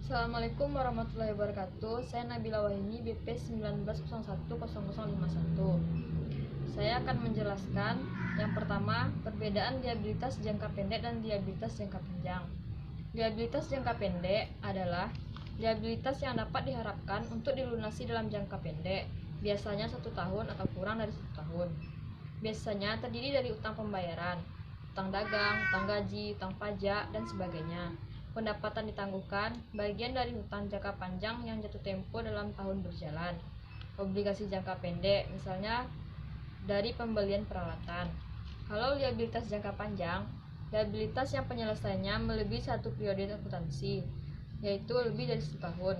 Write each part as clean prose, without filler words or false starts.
Assalamualaikum warahmatullahi wabarakatuh. Saya Nabila Wahini, BP 19010051. Saya akan menjelaskan yang pertama, perbedaan liabilitas jangka pendek dan liabilitas jangka panjang. Liabilitas jangka pendek adalah liabilitas yang dapat diharapkan untuk dilunasi dalam jangka pendek, biasanya 1 tahun atau kurang dari 1 tahun. Biasanya terdiri dari utang pembayaran, utang dagang, utang gaji, utang pajak, dan sebagainya. Pendapatan ditangguhkan, bagian dari hutang jangka panjang yang jatuh tempo dalam tahun berjalan. Obligasi jangka pendek, misalnya dari pembelian peralatan. Kalau liabilitas jangka panjang, liabilitas yang penyelesaiannya melebihi 1 periode akuntansi, yaitu lebih dari 1 tahun.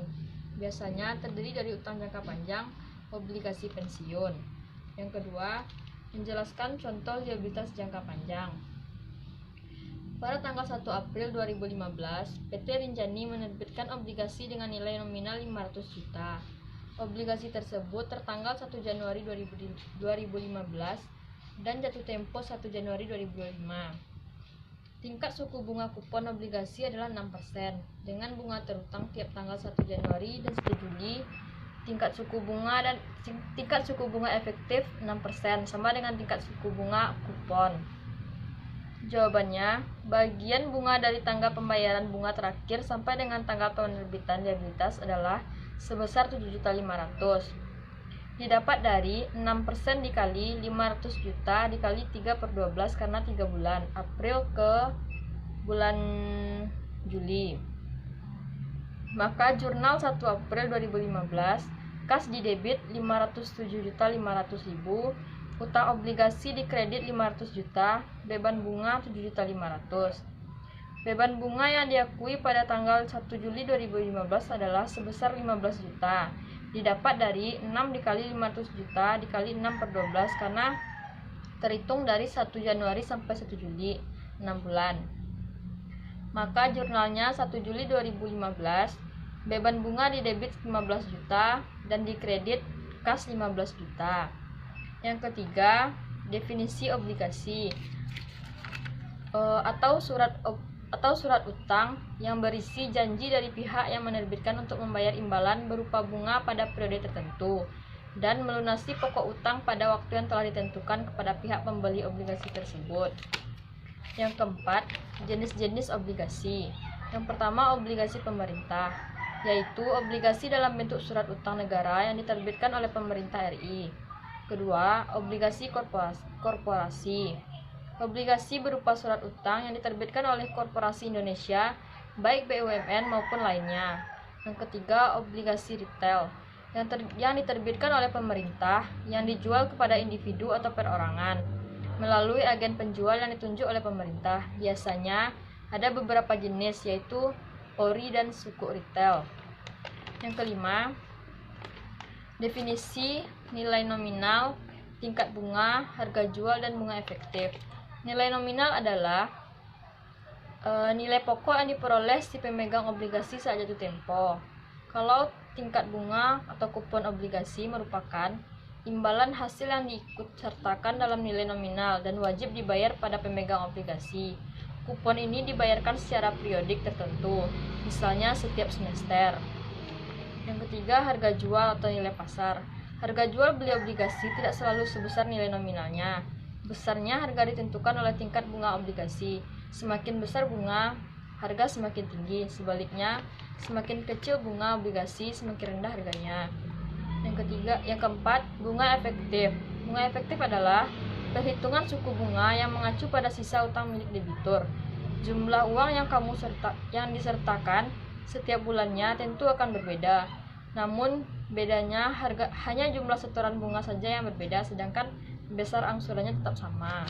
Biasanya terdiri dari utang jangka panjang, obligasi pensiun. Yang kedua, menjelaskan contoh liabilitas jangka panjang. Pada tanggal 1 April 2015, PT Rinjani menerbitkan obligasi dengan nilai nominal 500 juta. Obligasi tersebut tertanggal 1 Januari 2015 dan jatuh tempo 1 Januari 2025. Tingkat suku bunga kupon obligasi adalah 6%, dengan bunga terutang tiap tanggal 1 Januari dan 1 Juli. Tingkat suku bunga efektif 6%, sama dengan tingkat suku bunga kupon. Jawabannya, bagian bunga dari tanggal pembayaran bunga terakhir sampai dengan tanggal penerbitan liabilitas adalah sebesar 7.500.000. Didapat dari 6% dikali 500 juta dikali 3/12 karena 3 bulan, April ke bulan Juli. Maka jurnal 1 April 2015, kas didebit 507.500.000, utang obligasi dikredit 500 juta, beban bunga 7.500.000. Beban bunga yang diakui pada tanggal 1 Juli 2015 adalah sebesar 15 juta. Didapat dari 6 dikali 500 juta dikali 6/12 karena terhitung dari 1 Januari sampai 1 Juli, 6 bulan. Maka jurnalnya 1 Juli 2015, beban bunga didebit 15 juta dan dikredit kas 15 juta. Yang ketiga, definisi obligasi atau surat utang yang berisi janji dari pihak yang menerbitkan untuk membayar imbalan berupa bunga pada periode tertentu dan melunasi pokok utang pada waktu yang telah ditentukan kepada pihak pembeli obligasi tersebut. Yang keempat, jenis-jenis obligasi. Yang pertama, obligasi pemerintah, yaitu obligasi dalam bentuk surat utang negara yang diterbitkan oleh pemerintah RI. Kedua, obligasi korporasi. Obligasi berupa surat utang yang diterbitkan oleh korporasi Indonesia, baik BUMN maupun lainnya. Yang ketiga, obligasi retail yang diterbitkan oleh pemerintah yang dijual kepada individu atau perorangan melalui agen penjual yang ditunjuk oleh pemerintah. Biasanya ada beberapa jenis, yaitu ori dan sukuk retail. Yang kelima, definisi nilai nominal, tingkat bunga, harga jual, dan bunga efektif. Nilai nominal adalah nilai pokok yang diperoleh si pemegang obligasi saat jatuh tempo. Kalau tingkat bunga atau kupon obligasi merupakan imbalan hasil yang diikut sertakan dalam nilai nominal dan wajib dibayar pada pemegang obligasi. Kupon ini dibayarkan secara periodik tertentu, misalnya setiap semester. Yang ketiga, harga jual atau nilai pasar. Harga jual beli obligasi tidak selalu sebesar nilai nominalnya. Besarnya harga ditentukan oleh tingkat bunga obligasi. Semakin besar bunga, harga semakin tinggi. Sebaliknya, semakin kecil bunga obligasi, semakin rendah harganya. Yang keempat, bunga efektif. Bunga efektif adalah perhitungan suku bunga yang mengacu pada sisa utang milik debitur. Jumlah uang yang disertakan setiap bulannya tentu akan berbeda. Namun bedanya hanya jumlah setoran bunga saja yang berbeda, sedangkan besar angsurannya tetap sama.